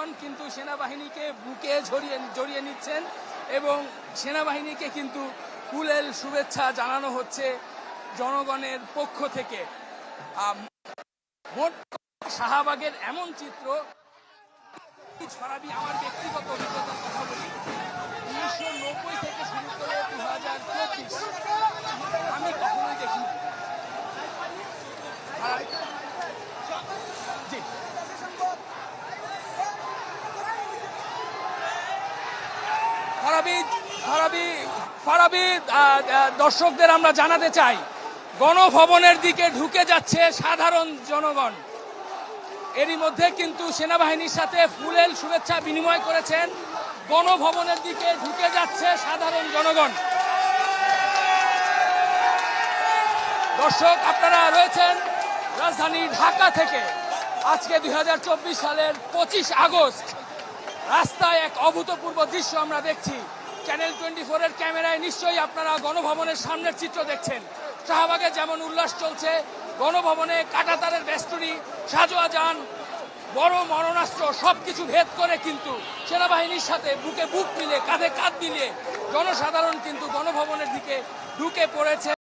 জনগণ কিন্তু সেনাবাহিনীকে বুকে জড়িয়ে নিচ্ছেন এবং সেনাবাহিনীকে কিন্তু ফুলেল শুভেচ্ছা জানানো হচ্ছে জনগণের পক্ষ থেকে। মোট শাহবাগের এমন চিত্র, ছড়াবি আমার ব্যক্তিগত অভিজ্ঞতার কথা বলি, 1990 থেকে শুরু করে 2024 আমি কখনোই দেখিনি। ফারাবি দর্শকদের আমরা জানাতে চাই, গণভবনের দিকে ঢুকে যাচ্ছে সাধারণ জনগণ। এরই মধ্যে কিন্তু সেনাবাহিনীর সাথে ফুলেল শুভেচ্ছা বিনিময় করেছেন। গণভবনের দিকে ঢুকে যাচ্ছে সাধারণ জনগণ। দর্শক, আপনারা রয়েছেন রাজধানী ঢাকা থেকে। আজকে 2024 সালের 25 আগস্ট রাস্তায় এক অভূতপূর্ব দৃশ্য আমরা দেখছি। চ্যানেল 24 এর ক্যামেরায় নিশ্চয়ই আপনারা গণভবনের সামনের চিত্র দেখছেন। শাহবাগে যেমন উল্লাস চলছে, গণভবনে কাঁটাতারের বেষ্টনী, সাজোয়া যান, বড় মরণাস্ত্র সবকিছু ভেদ করে কিন্তু সেনাবাহিনীর সাথে বুকে বুক মিলে, কাঁধে কাঁধ মিলিয়ে জনসাধারণ কিন্তু গণভবনের দিকে ঢুকে পড়েছে।